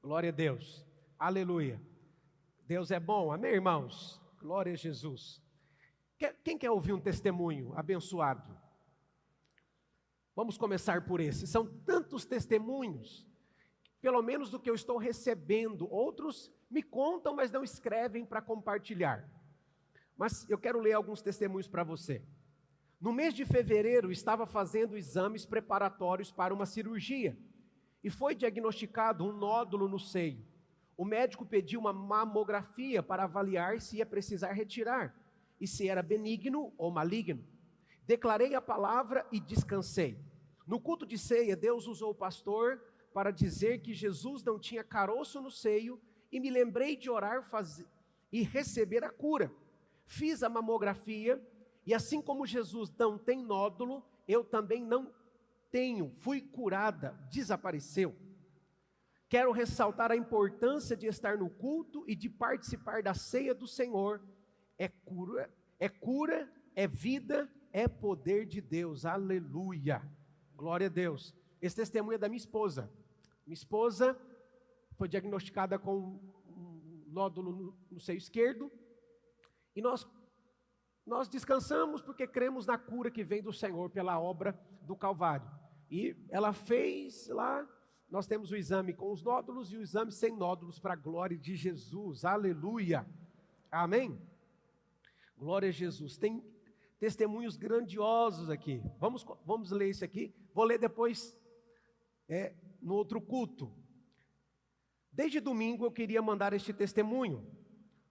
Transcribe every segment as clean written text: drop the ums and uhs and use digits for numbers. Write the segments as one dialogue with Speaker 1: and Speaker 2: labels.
Speaker 1: Glória a Deus. Aleluia. Deus é bom. Amém, irmãos? Glória a Jesus. Quem quer ouvir um testemunho abençoado? Vamos começar por esse. São tantos testemunhos, pelo menos do que eu estou recebendo. Outros me contam, mas não escrevem para compartilhar. Mas eu quero ler alguns testemunhos para você. No mês de fevereiro, estava fazendo exames preparatórios para uma cirurgia e foi diagnosticado um nódulo no seio. O médico pediu uma mamografia para avaliar se ia precisar retirar e se era benigno ou maligno. Declarei a palavra e descansei. No culto de ceia, Deus usou o pastor para dizer que Jesus não tinha caroço no seio e me lembrei de orar e receber a cura. Fiz a mamografia e assim como Jesus não tem nódulo, eu também não tenho, fui curada, desapareceu. Quero ressaltar a importância de estar no culto e de participar da ceia do Senhor. É cura, é vida, é poder de Deus, aleluia, glória a Deus. Esse testemunho é da minha esposa. Minha esposa foi diagnosticada com um nódulo no seio esquerdo e nós descansamos porque cremos na cura que vem do Senhor pela obra do Calvário. E ela fez lá, nós temos o exame com os nódulos e o exame sem nódulos para a glória de Jesus, aleluia, amém? Glória a Jesus. Tem testemunhos grandiosos aqui. Vamos ler isso aqui. Vou ler depois no outro culto. Desde domingo eu queria mandar este testemunho.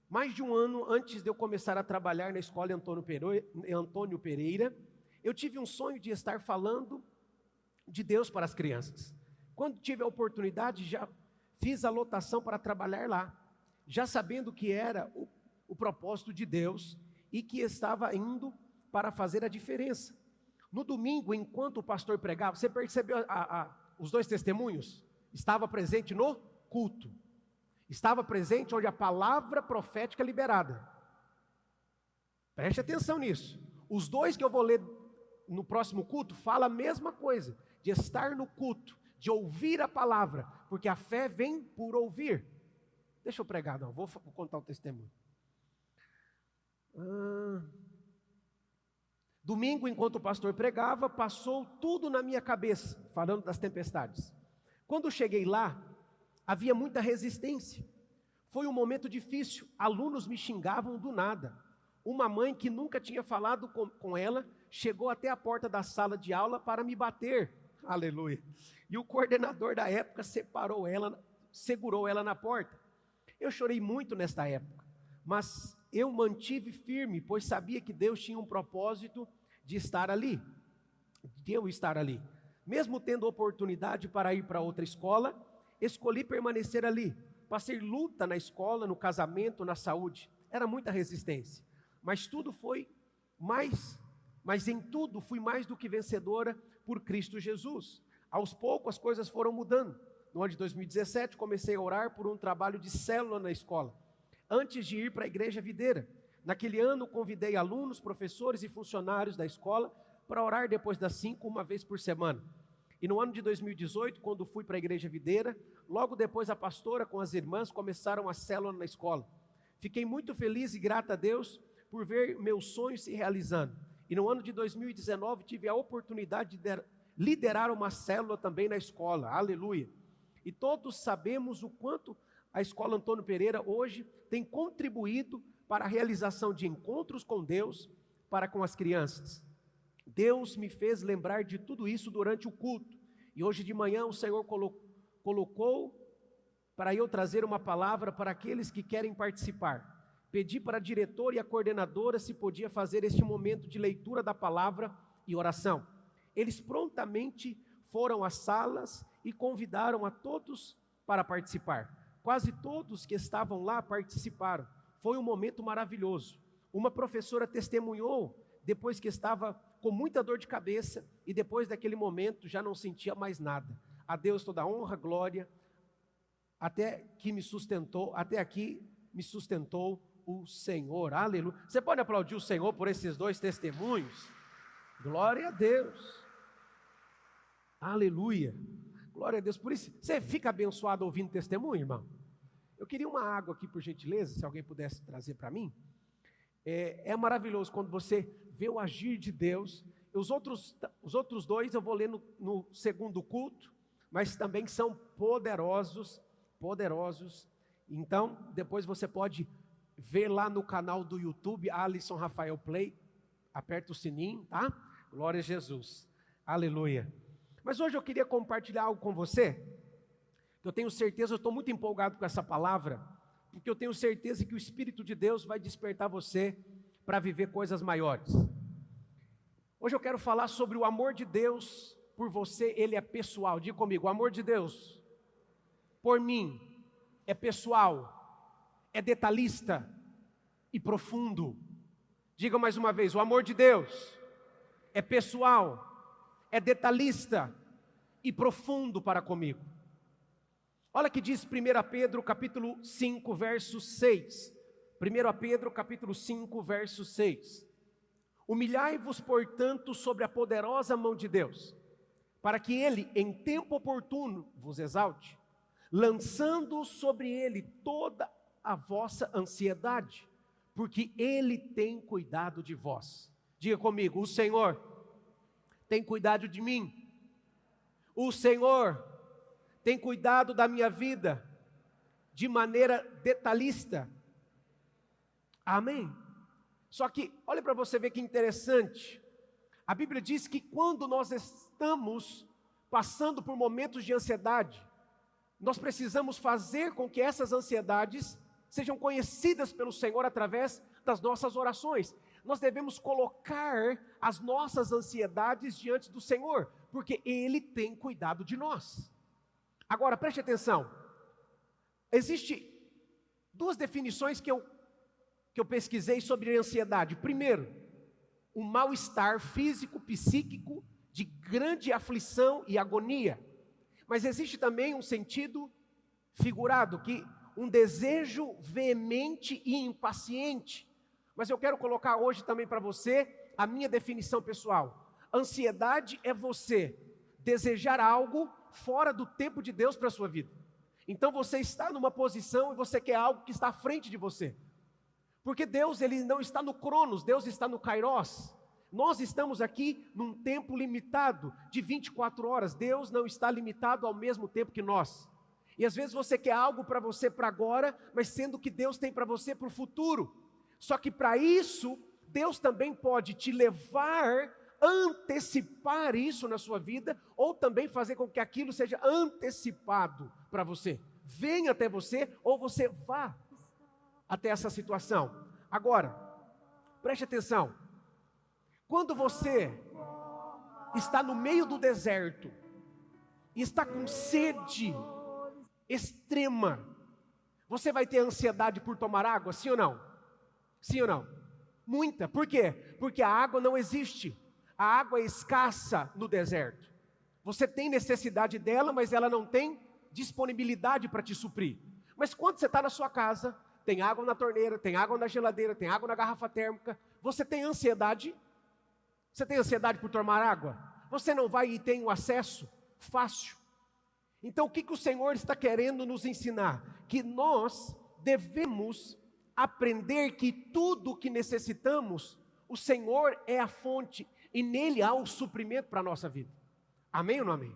Speaker 1: Mais de um ano antes de eu começar a trabalhar na escola Antônio Pereira, eu tive um sonho de estar falando de Deus para as crianças. Quando tive a oportunidade, já fiz a lotação para trabalhar lá, já sabendo que era o propósito de Deus e que estava indo para fazer a diferença. No domingo, enquanto o pastor pregava, você percebeu os dois testemunhos? Estava presente no culto. Estava presente onde a palavra profética é liberada. Preste atenção nisso. Os dois que eu vou ler no próximo culto, fala a mesma coisa, de estar no culto, de ouvir a palavra, porque a fé vem por ouvir. Deixa eu pregar, não, vou contar o testemunho. Domingo, enquanto o pastor pregava, passou tudo na minha cabeça, falando das tempestades. Quando cheguei lá, havia muita resistência. Foi um momento difícil, alunos me xingavam do nada. Uma mãe que nunca tinha falado com ela, chegou até a porta da sala de aula para me bater. Aleluia. E o coordenador da época segurou ela na porta. Eu chorei muito nesta época, mas eu mantive firme, pois sabia que Deus tinha um propósito de estar ali, de eu estar ali. Mesmo tendo oportunidade para ir para outra escola, escolhi permanecer ali. Passei luta na escola, no casamento, na saúde. Era muita resistência. Mas em tudo fui mais do que vencedora por Cristo Jesus. Aos poucos as coisas foram mudando. No ano de 2017 comecei a orar por um trabalho de célula na escola, antes de ir para a igreja videira. Naquele ano convidei alunos, professores e funcionários da escola para orar depois das 5, uma vez por semana. E no ano de 2018, quando fui para a igreja videira, logo depois a pastora com as irmãs começaram a célula na escola. Fiquei muito feliz e grata a Deus por ver meus sonhos se realizando. E no ano de 2019 tive a oportunidade de liderar uma célula também na escola, aleluia. E todos sabemos o quanto a escola Antônio Pereira hoje tem contribuído para a realização de encontros com Deus para com as crianças. Deus me fez lembrar de tudo isso durante o culto. E hoje de manhã o Senhor colocou para eu trazer uma palavra para aqueles que querem participar. Pedi para a diretora e a coordenadora se podia fazer este momento de leitura da palavra e oração. Eles prontamente foram às salas e convidaram a todos para participar. Quase todos que estavam lá participaram. Foi um momento maravilhoso. Uma professora testemunhou depois que estava com muita dor de cabeça e depois daquele momento já não sentia mais nada. A Deus toda a honra, glória, até aqui me sustentou o Senhor, aleluia. Você pode aplaudir o Senhor por esses dois testemunhos? Glória a Deus, aleluia. Glória a Deus. Por isso, você fica abençoado ouvindo testemunho, irmão? Eu queria uma água aqui, por gentileza, se alguém pudesse trazer para mim. É maravilhoso quando você vê o agir de Deus. Os outros dois eu vou ler no segundo culto, mas também são poderosos. Então, depois você pode ver lá no canal do YouTube, Alisson Rafael Play. Aperta o sininho, tá? Glória a Jesus. Aleluia. Mas hoje eu queria compartilhar algo com você. Eu tenho certeza, eu estou muito empolgado com essa palavra, porque eu tenho certeza que o Espírito de Deus vai despertar você para viver coisas maiores. Hoje eu quero falar sobre o amor de Deus por você, ele é pessoal. Diga comigo, o amor de Deus por mim é pessoal, é detalhista e profundo. Diga mais uma vez, o amor de Deus é pessoal, é detalhista e profundo para comigo. Olha que diz 1 Pedro capítulo 5, verso 6. 1 Pedro capítulo 5, verso 6. Humilhai-vos, portanto, sobre a poderosa mão de Deus, para que Ele, em tempo oportuno, vos exalte, lançando sobre Ele toda a vossa ansiedade, porque Ele tem cuidado de vós. Diga comigo, o Senhor tem cuidado de mim. O Senhor tem cuidado da minha vida de maneira detalhista. Amém? Só que, olha para você ver que interessante. A Bíblia diz que quando nós estamos passando por momentos de ansiedade, nós precisamos fazer com que essas ansiedades sejam conhecidas pelo Senhor através das nossas orações. Nós devemos colocar as nossas ansiedades diante do Senhor, porque Ele tem cuidado de nós. Agora, preste atenção. Existem duas definições que eu pesquisei sobre ansiedade. Primeiro, um mal-estar físico, psíquico, de grande aflição e agonia. Mas existe também um sentido figurado, que um desejo veemente e impaciente. Mas eu quero colocar hoje também para você a minha definição pessoal. Ansiedade é você desejar algo fora do tempo de Deus para a sua vida. Então você está numa posição e você quer algo que está à frente de você. Porque Deus, Ele não está no Cronos, Deus está no Kairos. Nós estamos aqui num tempo limitado de 24 horas. Deus não está limitado ao mesmo tempo que nós. E às vezes você quer algo para você para agora, mas sendo que Deus tem para você para o futuro. Só que para isso, Deus também pode te levar, antecipar isso na sua vida, ou também fazer com que aquilo seja antecipado para você. Venha até você, ou você vá até essa situação. Agora, preste atenção. Quando você está no meio do deserto, e está com sede extrema, você vai ter ansiedade por tomar água, sim ou não? Sim ou não? Muita. Por quê? Porque a água não existe. A água é escassa no deserto. Você tem necessidade dela, mas ela não tem disponibilidade para te suprir. Mas quando você está na sua casa, tem água na torneira, tem água na geladeira, tem água na garrafa térmica, você tem ansiedade? Você tem ansiedade por tomar água? Você não vai e tem o acesso fácil. Então o que o Senhor está querendo nos ensinar? Que nós devemos aprender que tudo o que necessitamos, o Senhor é a fonte e nele há o suprimento para a nossa vida. Amém ou não amém?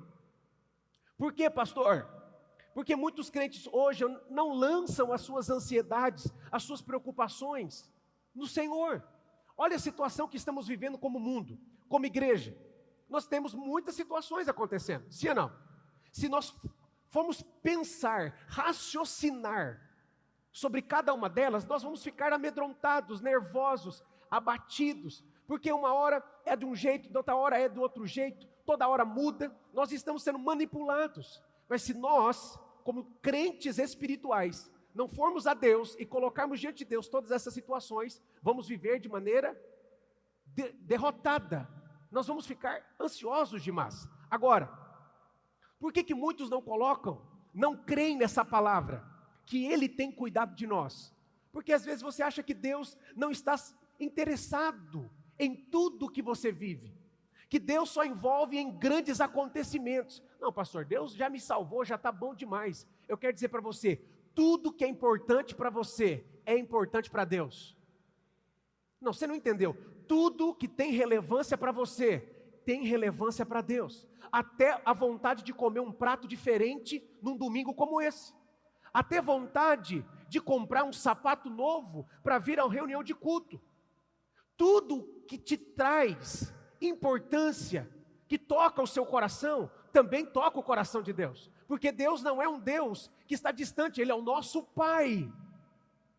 Speaker 1: Por quê, pastor? Porque muitos crentes hoje não lançam as suas ansiedades, as suas preocupações no Senhor. Olha a situação que estamos vivendo como mundo, como igreja. Nós temos muitas situações acontecendo, sim ou não? Se nós formos pensar, raciocinar sobre cada uma delas, nós vamos ficar amedrontados, nervosos, abatidos, porque uma hora é de um jeito, outra hora é do outro jeito, toda hora muda, nós estamos sendo manipulados. Mas se nós, como crentes espirituais, não formos a Deus e colocarmos diante de Deus todas essas situações, vamos viver de maneira derrotada, nós vamos ficar ansiosos demais. Agora, por que muitos não colocam, não creem nessa palavra, que Ele tem cuidado de nós? Porque às vezes você acha que Deus não está interessado em tudo que você vive, que Deus só envolve em grandes acontecimentos. Não, pastor, Deus já me salvou, já está bom demais. Eu quero dizer para você, tudo que é importante para você é importante para Deus. Não, você não entendeu. Tudo que tem relevância para você tem relevância para Deus. Até a vontade de comer um prato diferente num domingo como esse. Até vontade de comprar um sapato novo para vir a uma reunião de culto. Tudo que te traz importância, que toca o seu coração, também toca o coração de Deus. Porque Deus não é um Deus que está distante, Ele é o nosso Pai.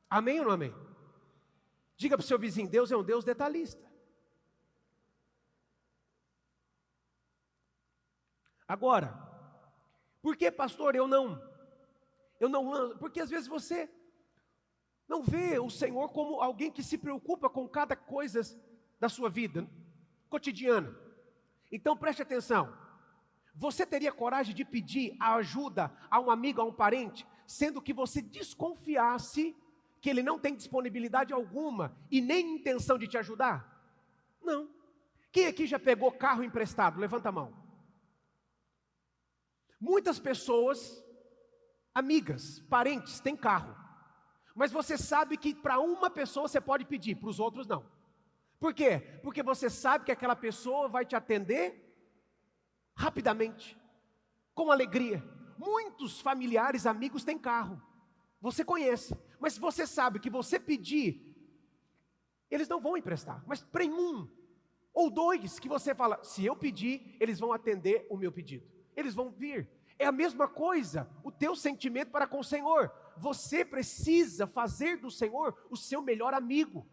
Speaker 1: Amém ou não amém? Diga para o seu vizinho, Deus é um Deus detalhista. Agora, por que, pastor, eu não lanço? Porque às vezes você não vê o Senhor como alguém que se preocupa com cada coisa da sua vida cotidiana. Então preste atenção. Você teria coragem de pedir a ajuda a um amigo, a um parente, sendo que você desconfiasse que ele não tem disponibilidade alguma e nem intenção de te ajudar? Não. Quem aqui já pegou carro emprestado? Levanta a mão. Muitas pessoas, amigas, parentes, têm carro. Mas você sabe que para uma pessoa você pode pedir, para os outros não. Por quê? Porque você sabe que aquela pessoa vai te atender rapidamente, com alegria. Muitos familiares, amigos têm carro. Você conhece, mas você sabe que você pedir, eles não vão emprestar. Mas para um ou dois que você fala, se eu pedir, eles vão atender o meu pedido. Eles vão vir. É a mesma coisa, o teu sentimento para com o Senhor. Você precisa fazer do Senhor o seu melhor amigo.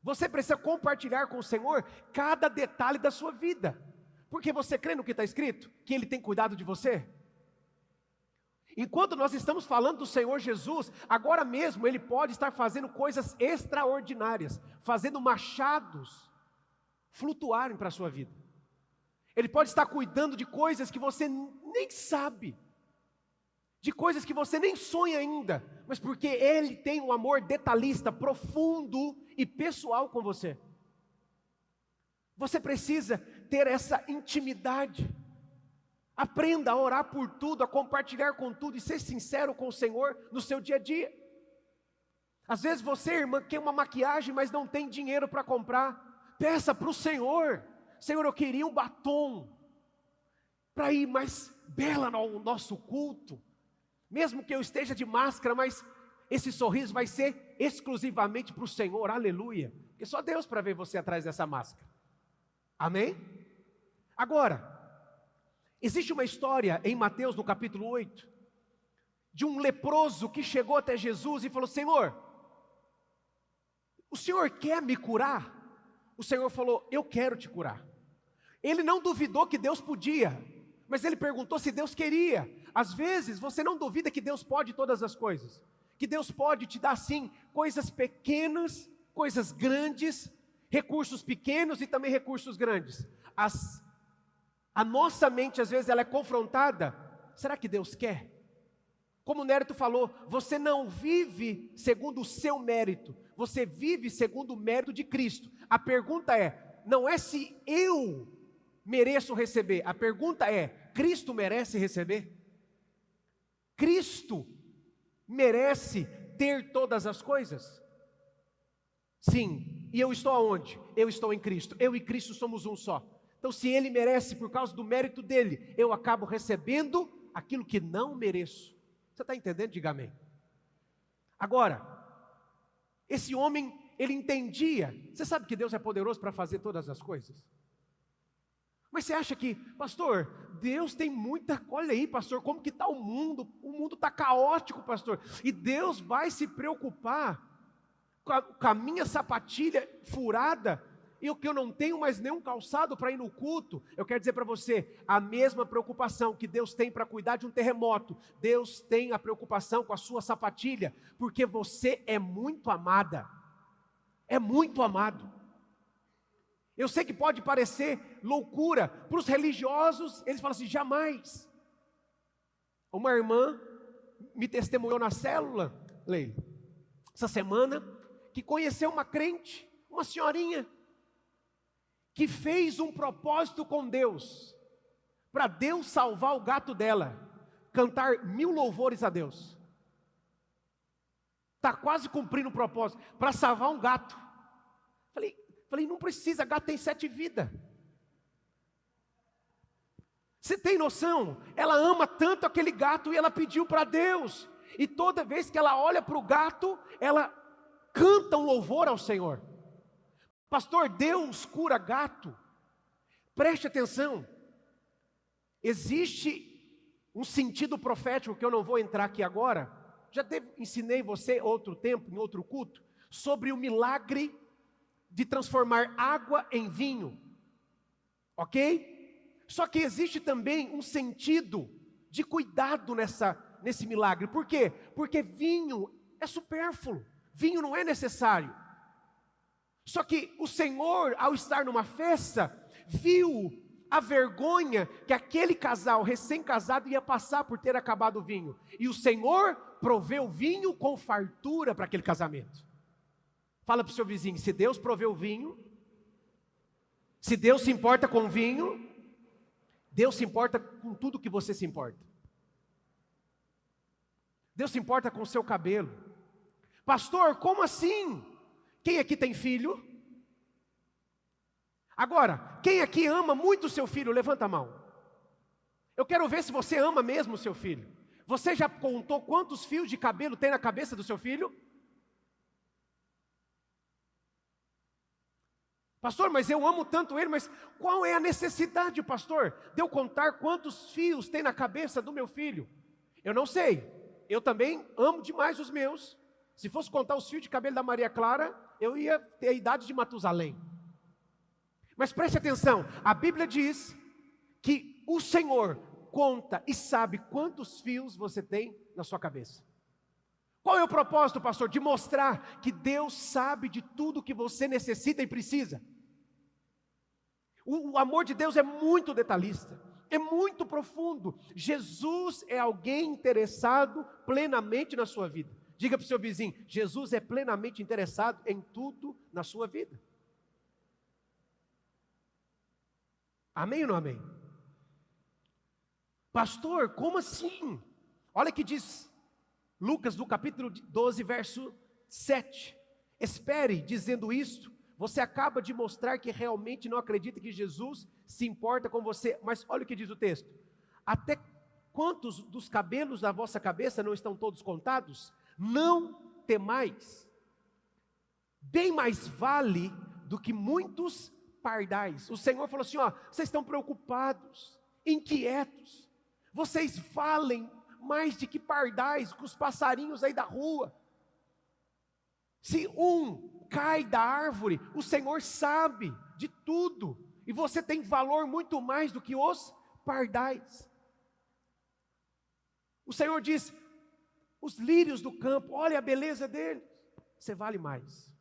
Speaker 1: Você precisa compartilhar com o Senhor cada detalhe da sua vida. Porque você crê no que está escrito? Que Ele tem cuidado de você? Enquanto nós estamos falando do Senhor Jesus, agora mesmo Ele pode estar fazendo coisas extraordinárias, fazendo machados flutuarem para a sua vida. Ele pode estar cuidando de coisas que você nem sabe, de coisas que você nem sonha ainda, mas porque Ele tem um amor detalhista, profundo e pessoal com você. Você precisa ter essa intimidade. Aprenda a orar por tudo, a compartilhar com tudo e ser sincero com o Senhor no seu dia a dia. Às vezes você, irmã, quer uma maquiagem, mas não tem dinheiro para comprar. Peça para o Senhor. Senhor, eu queria um batom para ir mais bela no nosso culto. Mesmo que eu esteja de máscara, mas esse sorriso vai ser exclusivamente para o Senhor, aleluia. Porque só Deus para ver você atrás dessa máscara. Amém? Agora, existe uma história em Mateus, no capítulo 8, de um leproso que chegou até Jesus e falou, Senhor, o Senhor quer me curar? O Senhor falou, eu quero te curar. Ele não duvidou que Deus podia, mas ele perguntou se Deus queria. Às vezes você não duvida que Deus pode todas as coisas, que Deus pode te dar sim, coisas pequenas, coisas grandes, recursos pequenos e também recursos grandes. A nossa mente às vezes ela é confrontada, será que Deus quer? Como o Nérito falou, você não vive segundo o seu mérito, você vive segundo o mérito de Cristo. A pergunta é, não é se eu mereço receber, a pergunta é, Cristo merece receber? Cristo merece ter todas as coisas? Sim, e eu estou aonde? Eu estou em Cristo, eu e Cristo somos um só. Então se Ele merece por causa do mérito dEle, eu acabo recebendo aquilo que não mereço. Você está entendendo? Diga amém. Agora, esse homem, ele entendia, você sabe que Deus é poderoso para fazer todas as coisas? Mas você acha que, pastor, Deus tem muita, olha aí pastor, como que está o mundo está caótico pastor, e Deus vai se preocupar com a minha sapatilha furada, e o que eu não tenho mais nenhum calçado para ir no culto? Eu quero dizer para você, a mesma preocupação que Deus tem para cuidar de um terremoto, Deus tem a preocupação com a sua sapatilha, porque você é muito amada, é muito amado. Eu sei que pode parecer loucura, para os religiosos, eles falam assim, jamais. Uma irmã me testemunhou na célula, Leila, essa semana, que conheceu uma crente, uma senhorinha, que fez um propósito com Deus, para Deus salvar o gato dela, cantar 1000 louvores a Deus. Está quase cumprindo o propósito, para salvar um gato. Falei, não precisa, gato tem 7 vidas. Você tem noção? Ela ama tanto aquele gato e ela pediu para Deus. E toda vez que ela olha para o gato, ela canta um louvor ao Senhor. Pastor, Deus cura gato. Preste atenção. Existe um sentido profético que eu não vou entrar aqui agora. Ensinei você outro tempo, em outro culto, sobre o milagre de transformar água em vinho. Ok? Só que existe também um sentido de cuidado nesse milagre. Por quê? Porque vinho é supérfluo. Vinho não é necessário. Só que o Senhor, ao estar numa festa, viu a vergonha que aquele casal recém-casado ia passar por ter acabado o vinho. E o Senhor proveu vinho com fartura para aquele casamento. Fala para o seu vizinho, se Deus proveu vinho, se Deus se importa com vinho, Deus se importa com tudo que você se importa. Deus se importa com o seu cabelo. Pastor, como assim? Quem aqui tem filho? Agora, quem aqui ama muito o seu filho? Levanta a mão. Eu quero ver se você ama mesmo o seu filho. Você já contou quantos fios de cabelo tem na cabeça do seu filho? Pastor, mas eu amo tanto ele, mas qual é a necessidade, pastor, de eu contar quantos fios tem na cabeça do meu filho? Eu não sei, eu também amo demais os meus. Se fosse contar os fios de cabelo da Maria Clara, eu ia ter a idade de Matusalém. Mas preste atenção, a Bíblia diz que o Senhor conta e sabe quantos fios você tem na sua cabeça. Qual é o propósito, pastor? De mostrar que Deus sabe de tudo que você necessita e precisa. O amor de Deus é muito detalhista, é muito profundo. Jesus é alguém interessado plenamente na sua vida. Diga para o seu vizinho, Jesus é plenamente interessado em tudo na sua vida. Amém ou não amém? Pastor, como assim? Olha que diz Lucas no capítulo 12, verso 7. Espere, dizendo isto, você acaba de mostrar que realmente não acredita que Jesus se importa com você. Mas olha o que diz o texto. Até quantos dos cabelos da vossa cabeça não estão todos contados? Não temais. Bem mais vale do que muitos pardais. O Senhor falou assim, ó, vocês estão preocupados, inquietos. Vocês valem mais de que pardais, com os passarinhos aí da rua. Se um cai da árvore, o Senhor sabe de tudo. E você tem valor muito mais do que os pardais. O Senhor diz, os lírios do campo, olha a beleza deles. Você vale mais.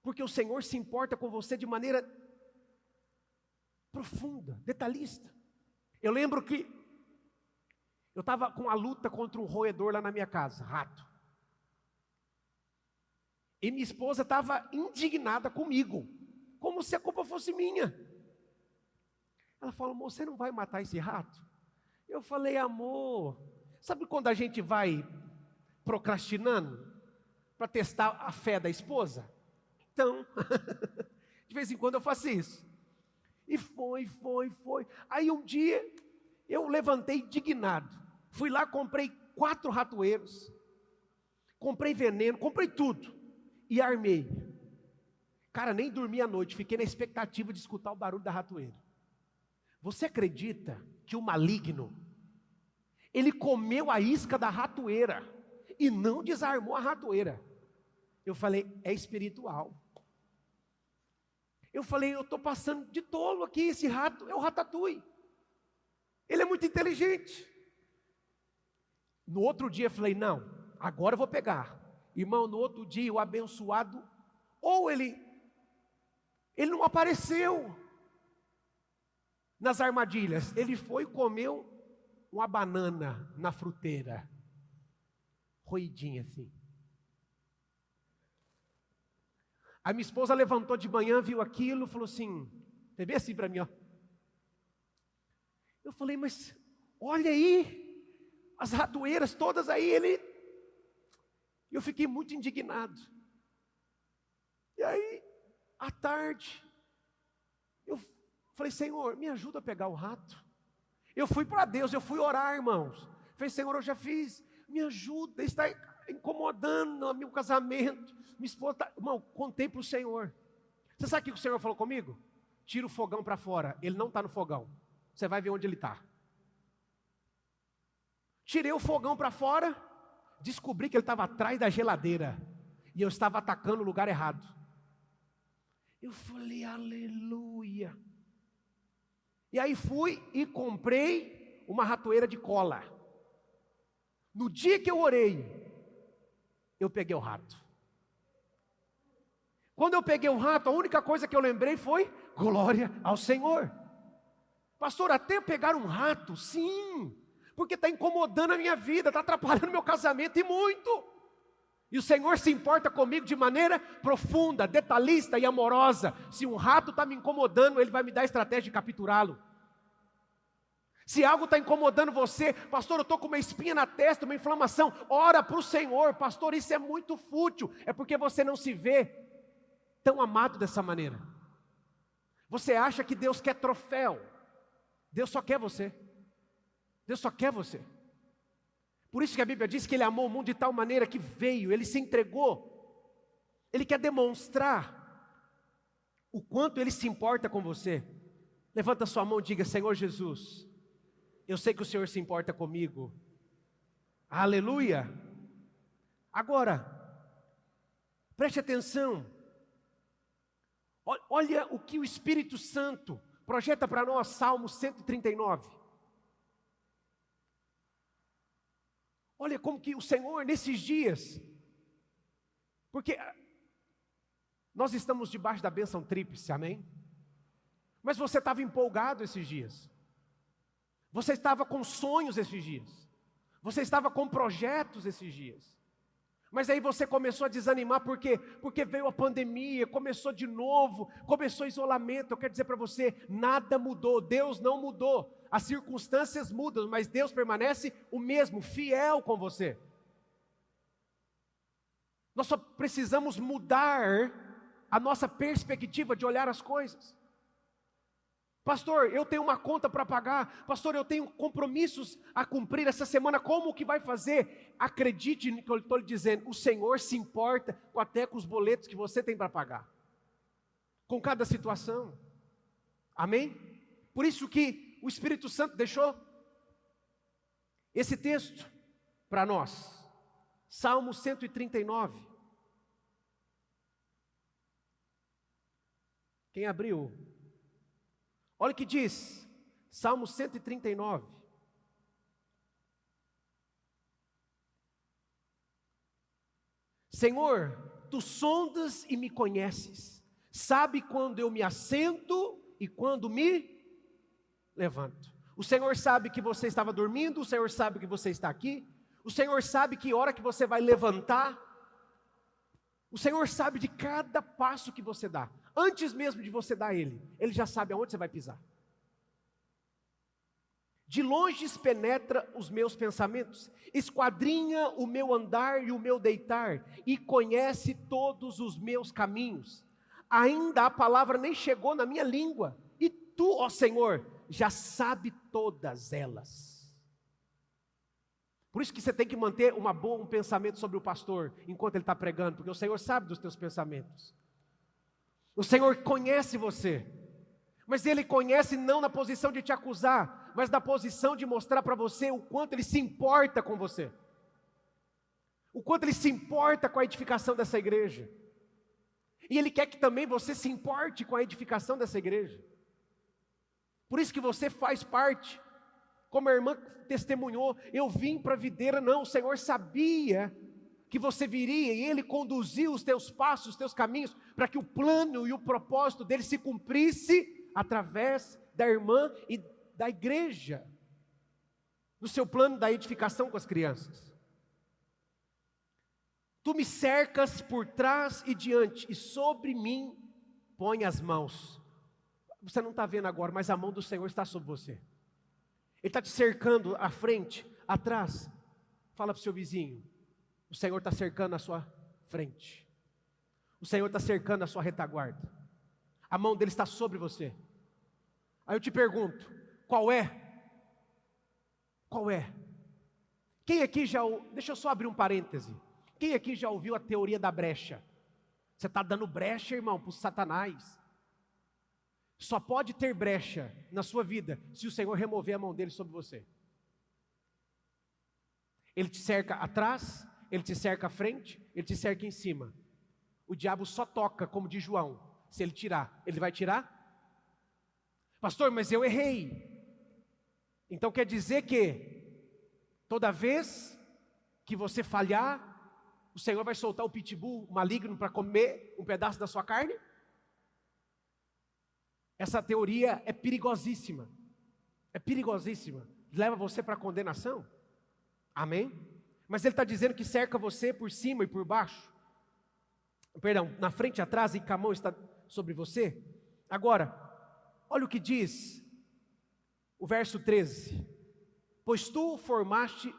Speaker 1: Porque o Senhor se importa com você de maneira profunda, detalhista. Eu lembro que eu estava com a luta contra um roedor lá na minha casa, rato. E minha esposa estava indignada comigo, como se a culpa fosse minha. Ela falou, amor, você não vai matar esse rato? Eu falei, amor, sabe quando a gente vai procrastinando para testar a fé da esposa? Então, de vez em quando eu faço isso. E foi. Aí um dia, eu levantei indignado. Fui lá, comprei 4 ratoeiros. Comprei veneno, comprei tudo. E armei. Cara, nem dormi à noite, fiquei na expectativa de escutar o barulho da ratoeira. Você acredita que o maligno, ele comeu a isca da ratoeira e não desarmou a ratoeira? Eu falei, é espiritual. Eu falei, eu estou passando de tolo aqui, esse rato é o Ratatouille. Ele é muito inteligente. No outro dia eu falei, não, agora eu vou pegar. Irmão, no outro dia o abençoado, ou ele não apareceu nas armadilhas, ele foi e comeu uma banana na fruteira, roidinha assim. Aí minha esposa levantou de manhã, viu aquilo, falou assim, fez bem assim para mim, ó. Eu falei, mas olha aí, as ratoeiras todas aí, eu fiquei muito indignado. E aí, à tarde, eu falei, Senhor, me ajuda a pegar o rato. Eu fui para Deus, eu fui orar, irmãos. Falei, Senhor, eu já fiz, me ajuda, está incomodando o meu casamento. Minha esposa está... Irmão, contei para o Senhor. Você sabe o que o Senhor falou comigo? Tira o fogão para fora. Ele não está no fogão. Você vai ver onde ele está. Tirei o fogão para fora, descobri que ele estava atrás da geladeira. E eu estava atacando o lugar errado. Eu falei, aleluia. E aí fui e comprei uma ratoeira de cola. No dia que eu orei, eu peguei o rato. Quando eu peguei o rato, a única coisa que eu lembrei foi, glória ao Senhor. Pastor, até pegar um rato, sim, porque está incomodando a minha vida, está atrapalhando meu casamento e muito. E o Senhor se importa comigo de maneira profunda, detalhista e amorosa. Se um rato está me incomodando, Ele vai me dar a estratégia de capturá-lo. Se algo está incomodando você, pastor, eu estou com uma espinha na testa, uma inflamação, ora para o Senhor, pastor, isso é muito fútil, é porque você não se vê tão amado dessa maneira. Você acha que Deus quer troféu, Deus só quer você, Deus só quer você. Por isso que a Bíblia diz que Ele amou o mundo de tal maneira que veio, Ele se entregou, Ele quer demonstrar o quanto Ele se importa com você. Levanta sua mão e diga, Senhor Jesus, eu sei que o Senhor se importa comigo. Aleluia. Agora, preste atenção. Olha o que o Espírito Santo projeta para nós, Salmo 139. Olha como que o Senhor nesses dias, porque nós estamos debaixo da bênção tríplice, amém? Mas você estava empolgado esses dias. Você estava com sonhos esses dias. Você estava com projetos esses dias. Mas aí você começou a desanimar, por quê? Porque veio a pandemia, começou de novo, começou o isolamento. Eu quero dizer para você, nada mudou, Deus não mudou. As circunstâncias mudam, mas Deus permanece o mesmo, fiel com você. Nós só precisamos mudar a nossa perspectiva de olhar as coisas. Pastor, eu tenho uma conta para pagar. Pastor, eu tenho compromissos a cumprir essa semana. Como que vai fazer? Acredite no que eu estou lhe dizendo. O Senhor se importa até com os boletos que você tem para pagar. Com cada situação. Amém? Por isso que o Espírito Santo deixou esse texto para nós. Salmo 139. Quem abriu? Olha o que diz, Salmo 139. Senhor, Tu sondas e me conheces, sabe quando eu me assento e quando me levanto. O Senhor sabe que você estava dormindo, o Senhor sabe que você está aqui, o Senhor sabe que hora que você vai levantar, o Senhor sabe de cada passo que você dá. Antes mesmo de você dar Ele já sabe aonde você vai pisar. De longe penetra os meus pensamentos, esquadrinha o meu andar e o meu deitar, e conhece todos os meus caminhos. Ainda a palavra nem chegou na minha língua, e Tu, ó Senhor, já sabe todas elas. Por isso que você tem que manter um pensamento sobre o pastor, enquanto ele está pregando, porque o Senhor sabe dos teus pensamentos. O Senhor conhece você, mas Ele conhece não na posição de te acusar, mas na posição de mostrar para você o quanto Ele se importa com você, o quanto Ele se importa com a edificação dessa igreja, e Ele quer que também você se importe com a edificação dessa igreja. Por isso que você faz parte, como a irmã testemunhou, eu vim para a videira, não, o Senhor sabia que você viria, e Ele conduziu os teus passos, os teus caminhos, para que o plano e o propósito dEle se cumprisse através da irmã e da igreja, no seu plano da edificação com as crianças. Tu me cercas por trás e diante, e sobre mim põe as mãos. Você não está vendo agora, mas a mão do Senhor está sobre você. Ele está te cercando à frente, atrás. Fala para o seu vizinho, o Senhor está cercando a sua frente. O Senhor está cercando a sua retaguarda. A mão dele está sobre você. Aí eu te pergunto, qual é? Qual é? Quem aqui já... Deixa eu só abrir um parêntese. Quem aqui já ouviu a teoria da brecha? Você está dando brecha, irmão, para o Satanás. Só pode ter brecha na sua vida se o Senhor remover a mão dele sobre você. Ele te cerca atrás, ele te cerca à frente, ele te cerca em cima. O diabo só toca, como diz João. Se ele tirar, ele vai tirar? Pastor, mas eu errei. Então quer dizer que toda vez que você falhar, o Senhor vai soltar o pitbull maligno para comer um pedaço da sua carne? Essa teoria é perigosíssima. É perigosíssima. Leva você para a condenação. Amém? Mas ele está dizendo que cerca você por cima e por baixo. Perdão, na frente e atrás, e que a mão está sobre você. Agora, olha o que diz o verso 13. Pois tu formaste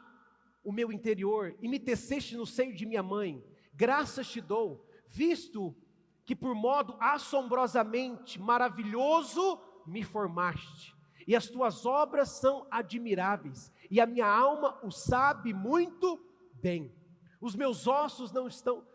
Speaker 1: o meu interior e me teceste no seio de minha mãe. Graças te dou, visto que por modo assombrosamente maravilhoso me formaste. E as tuas obras são admiráveis, e a minha alma o sabe muito bem. Os meus ossos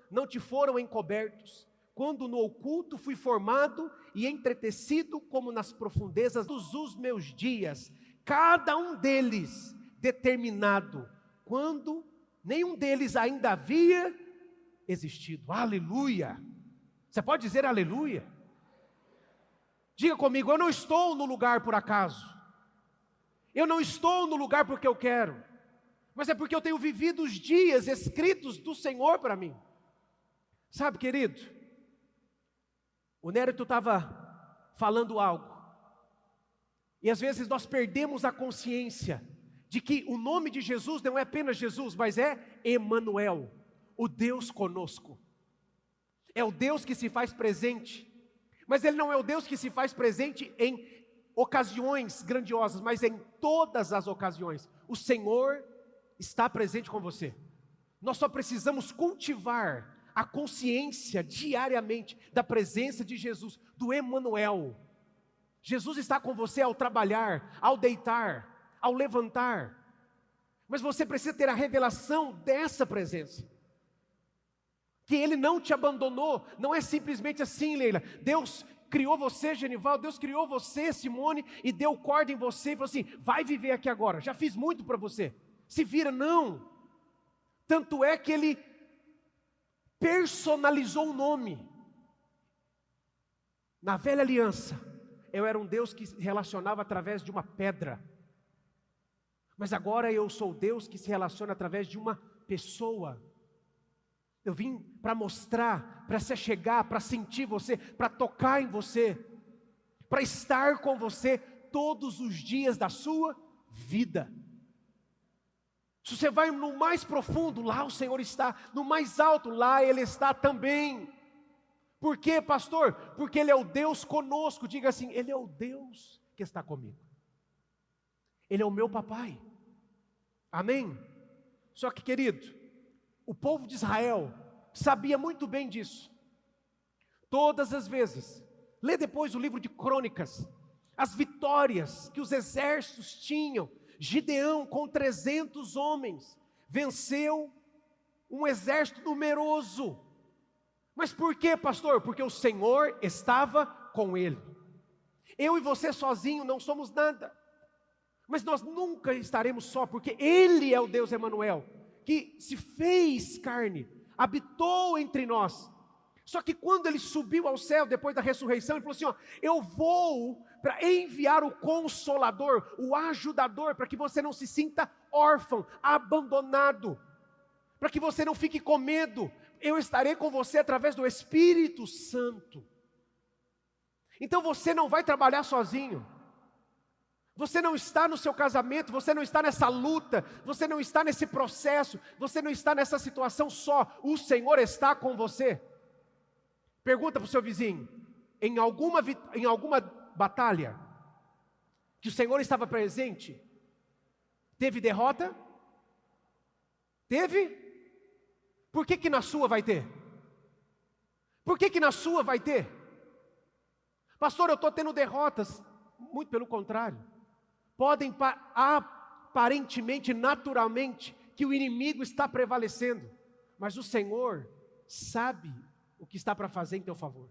Speaker 1: não te foram encobertos, quando no oculto fui formado e entretecido como nas profundezas dos meus dias, cada um deles determinado, quando nenhum deles ainda havia existido. Aleluia! Você pode dizer aleluia? Diga comigo, eu não estou no lugar por acaso. Eu não estou no lugar porque eu quero. Mas é porque eu tenho vivido os dias escritos do Senhor para mim. Sabe, querido? O Nérito estava falando algo. E às vezes nós perdemos a consciência de que o nome de Jesus não é apenas Jesus, mas é Emanuel, o Deus conosco. É o Deus que se faz presente. Mas Ele não é o Deus que se faz presente em ocasiões grandiosas, mas em todas as ocasiões. O Senhor está presente com você. Nós só precisamos cultivar a consciência diariamente da presença de Jesus, do Emanuel. Jesus está com você ao trabalhar, ao deitar, ao levantar. Mas você precisa ter a revelação dessa presença. Que Ele não te abandonou, não é simplesmente assim, Leila. Deus criou você, Genival, Deus criou você, Simone, e deu corda em você, e falou assim, vai viver aqui agora, já fiz muito para você, se vira. Não. Tanto é que Ele personalizou o nome. Na velha aliança, eu era um Deus que se relacionava através de uma pedra, mas agora eu sou Deus que se relaciona através de uma pessoa. Eu vim para mostrar, para se achegar, para sentir você, para tocar em você, para estar com você todos os dias da sua vida. Se você vai no mais profundo, lá o Senhor está. No mais alto, lá Ele está também. Por quê, pastor? Porque Ele é o Deus conosco. Diga assim, Ele é o Deus que está comigo. Ele é o meu papai. Amém? Só que, querido, o povo de Israel sabia muito bem disso. Todas as vezes, lê depois o livro de Crônicas, as vitórias que os exércitos tinham. Gideão com 300 homens, venceu um exército numeroso. Mas por quê, pastor? Porque o Senhor estava com ele. Eu e você sozinho não somos nada. Mas nós nunca estaremos só, porque Ele é o Deus Emanuel, que se fez carne, habitou entre nós. Só que quando Ele subiu ao céu, depois da ressurreição, Ele falou assim, ó, eu vou para enviar o Consolador, o Ajudador, para que você não se sinta órfão, abandonado, para que você não fique com medo. Eu estarei com você através do Espírito Santo. Então você não vai trabalhar sozinho. Você não está no seu casamento, você não está nessa luta, você não está nesse processo, você não está nessa situação só, o Senhor está com você. Pergunta para o seu vizinho, em alguma batalha que o Senhor estava presente, teve derrota? Teve? Por que na sua vai ter? Por que na sua vai ter? Pastor, eu estou tendo derrotas. Muito pelo contrário. Podem aparentemente, naturalmente, que o inimigo está prevalecendo, mas o Senhor sabe o que está para fazer em teu favor.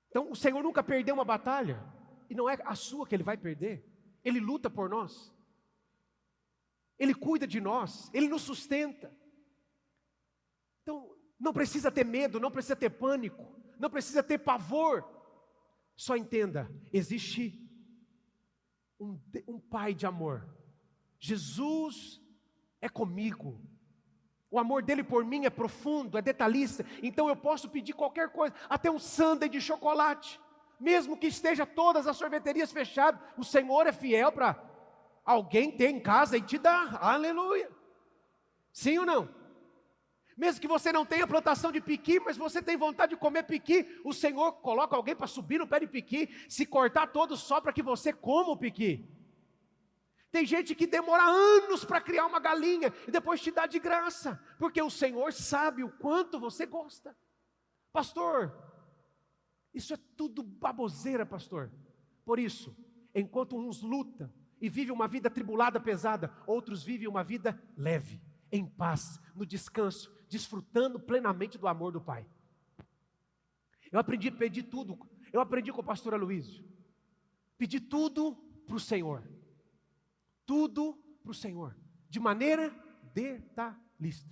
Speaker 1: Então o Senhor nunca perdeu uma batalha, e não é a sua que Ele vai perder. Ele luta por nós, Ele cuida de nós, Ele nos sustenta. Então não precisa ter medo, não precisa ter pânico, não precisa ter pavor. Só entenda, existe um Pai de amor. Jesus é comigo. O amor dele por mim é profundo, é detalhista. Então eu posso pedir qualquer coisa, até um sundae de chocolate, mesmo que esteja todas as sorveterias fechadas. O Senhor é fiel para alguém ter em casa e te dar. Aleluia. Sim ou não? Mesmo que você não tenha plantação de piqui, mas você tem vontade de comer piqui, o Senhor coloca alguém para subir no pé de piqui, se cortar todo só para que você coma o piqui. Tem gente que demora anos para criar uma galinha e depois te dá de graça, porque o Senhor sabe o quanto você gosta. Pastor, isso é tudo baboseira, pastor. Por isso, enquanto uns lutam e vivem uma vida tribulada, pesada, outros vivem uma vida leve, em paz, no descanso, desfrutando plenamente do amor do Pai. Eu aprendi a pedir tudo. Eu aprendi com o pastor Aloysio. Pedir tudo para o Senhor. Tudo para o Senhor. De maneira detalhista.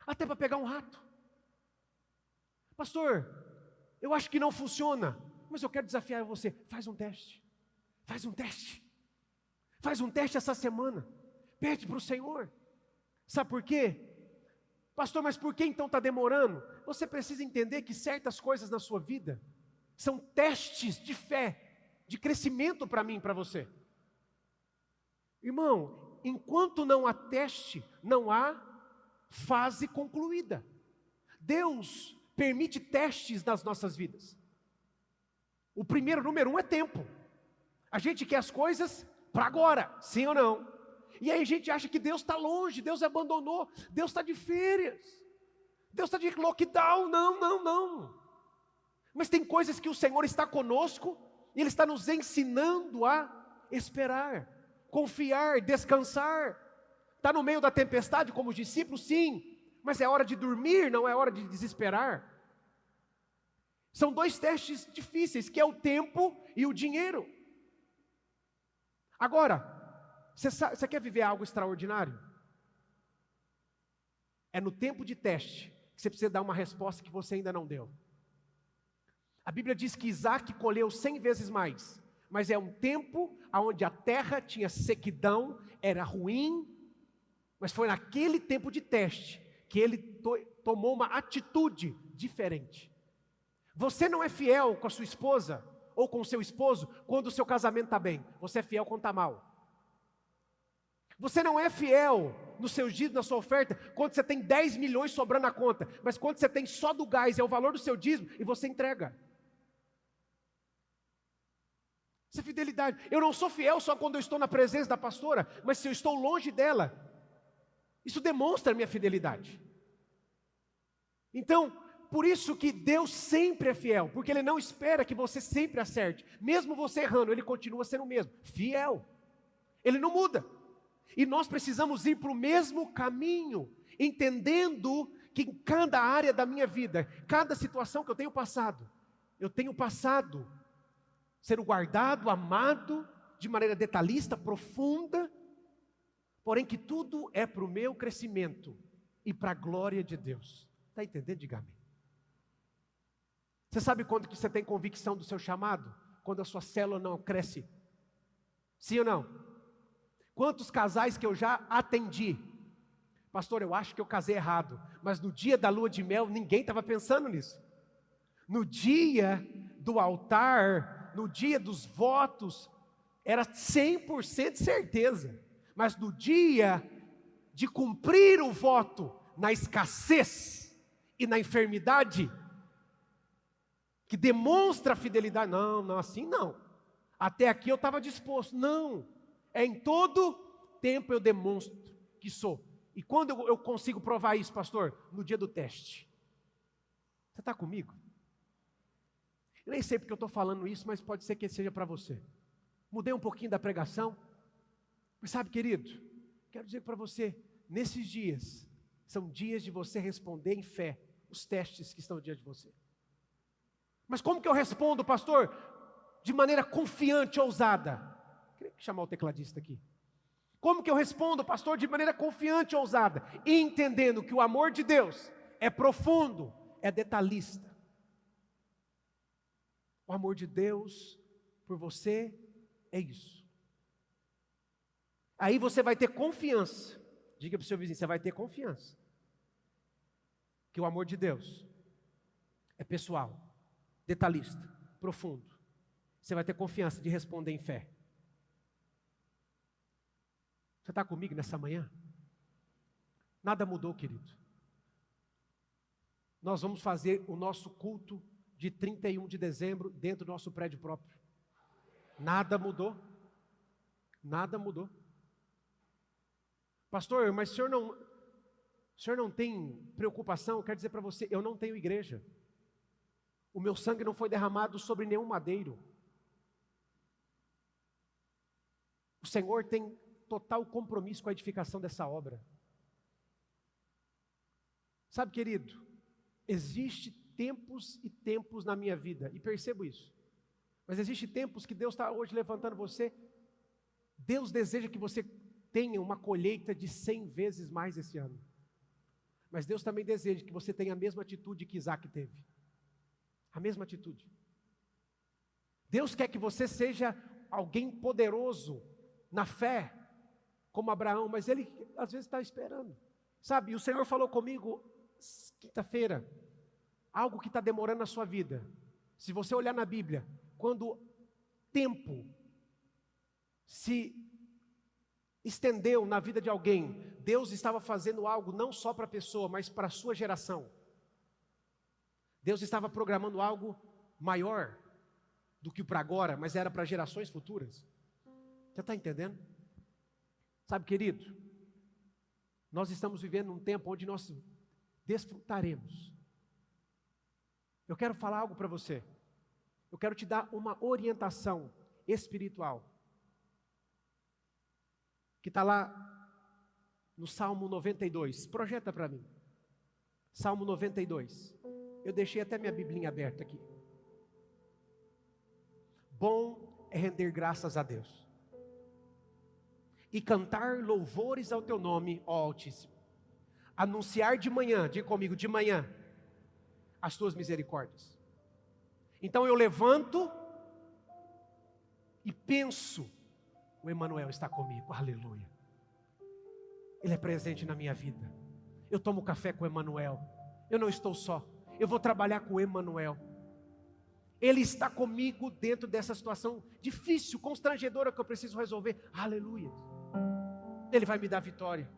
Speaker 1: Até para pegar um rato. Pastor, eu acho que não funciona. Mas eu quero desafiar você. Faz um teste. Faz um teste. Faz um teste essa semana. Pede para o Senhor. Sabe por quê? Pastor, mas por que então está demorando? Você precisa entender que certas coisas na sua vida são testes de fé, de crescimento para mim e para você. Irmão, enquanto não há teste, não há fase concluída. Deus permite testes nas nossas vidas. O primeiro, número 1, é tempo. A gente quer as coisas para agora, sim ou não? E aí a gente acha que Deus está longe, Deus abandonou, Deus está de férias, Deus está de lockdown. Não. Mas tem coisas que o Senhor está conosco, e Ele está nos ensinando a esperar, confiar, descansar. Está no meio da tempestade como os discípulos? Sim, mas é hora de dormir, não é hora de desesperar. São dois testes difíceis, que é o tempo e o dinheiro. Agora, você quer viver algo extraordinário? É no tempo de teste que você precisa dar uma resposta que você ainda não deu. A Bíblia diz que Isaac colheu 100 vezes mais, mas é um tempo onde a terra tinha sequidão, era ruim, mas foi naquele tempo de teste que ele tomou uma atitude diferente. Você não é fiel com a sua esposa ou com o seu esposo quando o seu casamento está bem, você é fiel quando está mal. Você não é fiel nos seus dízimos, na sua oferta, quando você tem 10 milhões sobrando na conta, mas quando você tem só do gás, é o valor do seu dízimo, e você entrega. Isso é fidelidade. Eu não sou fiel só quando eu estou na presença da pastora, mas se eu estou longe dela, isso demonstra a minha fidelidade. Então, por isso que Deus sempre é fiel, porque Ele não espera que você sempre acerte. Mesmo você errando, Ele continua sendo o mesmo, fiel. Ele não muda. E nós precisamos ir para o mesmo caminho, entendendo que em cada área da minha vida, cada situação que eu tenho passado sendo guardado, amado, de maneira detalhista, profunda, porém que tudo é para o meu crescimento e para a glória de Deus. Está entendendo? Diga amém. Você sabe quando que você tem convicção do seu chamado? Quando a sua célula não cresce. Sim ou não? Quantos casais que eu já atendi? Pastor, eu acho que eu casei errado. Mas no dia da lua de mel, ninguém estava pensando nisso. No dia do altar, no dia dos votos, Era 100% certeza. Mas no dia de cumprir o voto, na escassez e na enfermidade, que demonstra a fidelidade, não, assim não. Até aqui eu estava disposto. Não, em todo tempo eu demonstro que sou. E quando eu consigo provar isso, pastor? No dia do teste. Você está comigo? Eu nem sei porque eu estou falando isso, mas pode ser que seja para você. Mudei um pouquinho da pregação. Mas sabe, querido, quero dizer para você, nesses dias, são dias de você responder em fé os testes que estão diante de você. Mas como que eu respondo, pastor? De maneira confiante, ousada. Queria chamar o tecladista aqui. Como que eu respondo, pastor? De maneira confiante, ousada. E entendendo que o amor de Deus é profundo, é detalhista. O amor de Deus por você é isso. Aí você vai ter confiança. Diga para o seu vizinho, você vai ter confiança. Que o amor de Deus é pessoal, detalhista, profundo. Você vai ter confiança de responder em fé. Você está comigo nessa manhã? Nada mudou, querido. Nós vamos fazer o nosso culto de 31 de dezembro dentro do nosso prédio próprio. Nada mudou. Nada mudou. Pastor, mas o senhor não tem preocupação? Eu quero dizer para você, eu não tenho igreja. O meu sangue não foi derramado sobre nenhum madeiro. O Senhor tem total compromisso com a edificação dessa obra. Sabe, querido, existe tempos e tempos na minha vida, e percebo isso. Mas existe tempos que Deus está hoje levantando você. Deus deseja que você tenha uma colheita de 100 vezes mais esse ano. Mas Deus também deseja que você tenha a mesma atitude que Isaac teve. A mesma atitude. Deus quer que você seja alguém poderoso na fé, como Abraão, mas ele às vezes está esperando. Sabe, o Senhor falou comigo quinta-feira, algo que está demorando na sua vida. Se você olhar na Bíblia, quando tempo se estendeu na vida de alguém, Deus estava fazendo algo não só para a pessoa, mas para a sua geração. Deus estava programando algo maior do que para agora, mas era para gerações futuras. Você está entendendo? Sabe, querido, nós estamos vivendo um tempo onde nós desfrutaremos. Eu quero falar algo para você. Eu quero te dar uma orientação espiritual. Que está lá no Salmo 92. Projeta para mim. Salmo 92. Eu deixei até minha biblinha aberta aqui. Bom é render graças a Deus e cantar louvores ao teu nome, ó Altíssimo. Anunciar de manhã, diga comigo, de manhã, as tuas misericórdias. Então eu levanto e penso, o Emanuel está comigo, aleluia. Ele é presente na minha vida. Eu tomo café com o Emanuel. Eu não estou só, eu vou trabalhar com o Emanuel. Ele está comigo dentro dessa situação difícil, constrangedora que eu preciso resolver, aleluia. Ele vai me dar vitória.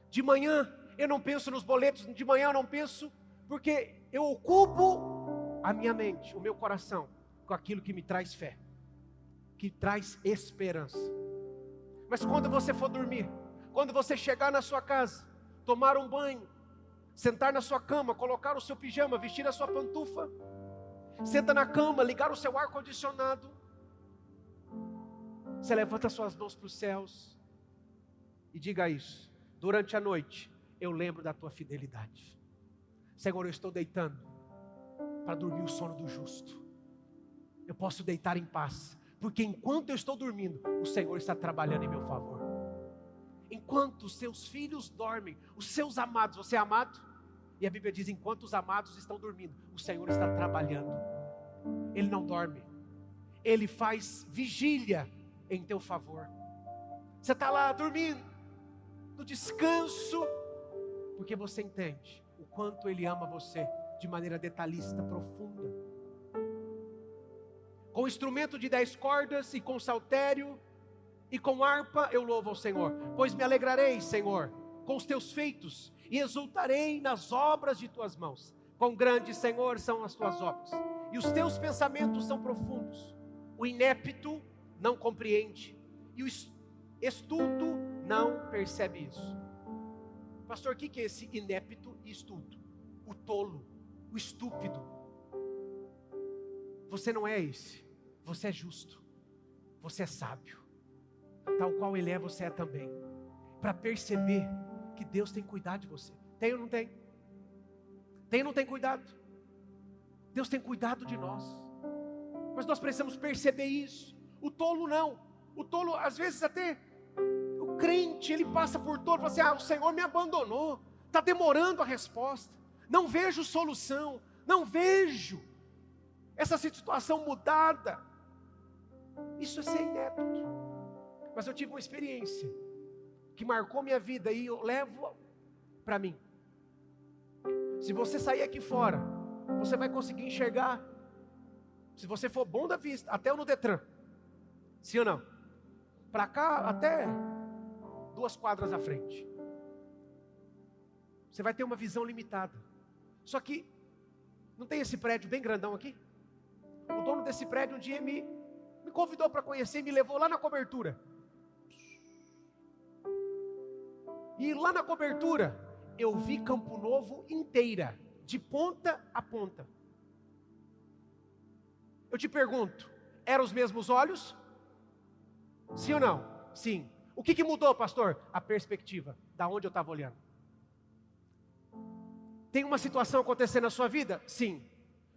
Speaker 1: De manhã eu não penso nos boletos, de manhã eu não penso, porque eu ocupo a minha mente, o meu coração, com aquilo que me traz fé, que traz esperança. Mas quando você for dormir, quando você chegar na sua casa, tomar um banho, sentar na sua cama, colocar o seu pijama, vestir a sua pantufa, senta na cama, ligar o seu ar-condicionado, você levanta suas mãos para os céus e diga isso: durante a noite eu lembro da tua fidelidade. Senhor, eu estou deitando para dormir o sono do justo. Eu posso deitar em paz, porque enquanto eu estou dormindo, o Senhor está trabalhando em meu favor. Enquanto os seus filhos dormem, os seus amados, você é amado? E a Bíblia diz, enquanto os amados estão dormindo, o Senhor está trabalhando. Ele não dorme, Ele faz vigília em teu favor. Você está lá dormindo, no descanso, porque você entende o quanto Ele ama você, de maneira detalhista, profunda. Com instrumento de 10 cordas e com saltério, e com harpa eu louvo ao Senhor. Pois me alegrarei, Senhor, com os teus feitos, e exultarei nas obras de tuas mãos. Quão grandes, Senhor, são as tuas obras, e os teus pensamentos são profundos. O inepto não compreende, e o estulto não percebe isso. Pastor, o que é esse inepto e estulto? O tolo, o estúpido. Você não é esse, você é justo, você é sábio, tal qual Ele é, você é também. Para perceber que Deus tem cuidado de você. Tem ou não tem? Tem ou não tem cuidado? Deus tem cuidado de nós, mas nós precisamos perceber isso. O tolo não. O tolo, às vezes até o crente, ele passa por tolo e fala assim: o Senhor me abandonou, está demorando a resposta, não vejo solução, não vejo essa situação mudada. Isso é ser inepto. Mas eu tive uma experiência que marcou minha vida e eu levo para mim. Se você sair aqui fora, você vai conseguir enxergar, se você for bom da vista, até no Detran. Sim ou não? Para cá até 2 quadras à frente. Você vai ter uma visão limitada. Só que não tem esse prédio bem grandão aqui? O dono desse prédio um dia me convidou para conhecer e me levou lá na cobertura. E lá na cobertura eu vi Campo Novo inteira, de ponta a ponta. Eu te pergunto, eram os mesmos olhos? Sim ou não? Sim. O que mudou, pastor? A perspectiva, da onde eu estava olhando. Tem uma situação acontecendo na sua vida? Sim.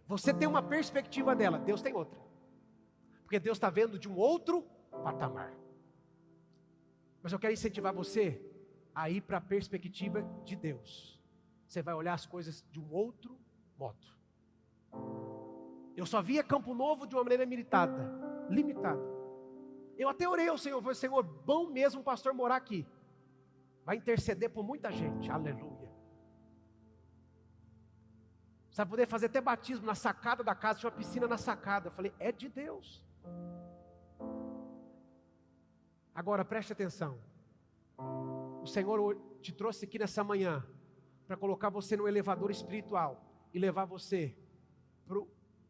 Speaker 1: Você tem uma perspectiva dela, Deus tem outra. Porque Deus está vendo de um outro patamar. Mas eu quero incentivar você a ir para a perspectiva de Deus. Você vai olhar as coisas de um outro modo. Eu só via Campo Novo de uma maneira limitada. Eu até orei ao Senhor, falei: Senhor, bom mesmo o pastor morar aqui. Vai interceder por muita gente, aleluia. Você vai poder fazer até batismo na sacada da casa, tinha uma piscina na sacada. Eu falei: é de Deus. Agora preste atenção. O Senhor te trouxe aqui nessa manhã para colocar você no elevador espiritual e levar você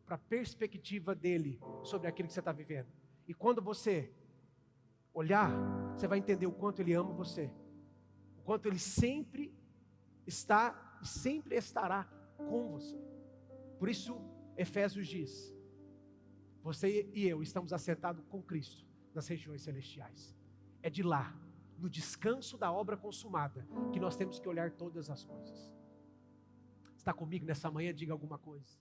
Speaker 1: para a perspectiva dele sobre aquilo que você está vivendo. E quando você olhar, você vai entender o quanto ele ama você, o quanto ele sempre está e sempre estará com você. Por isso Efésios diz: você e eu estamos assentados com Cristo nas regiões celestiais. É de lá, no descanso da obra consumada, que nós temos que olhar todas as coisas. Está comigo nessa manhã? Diga alguma coisa.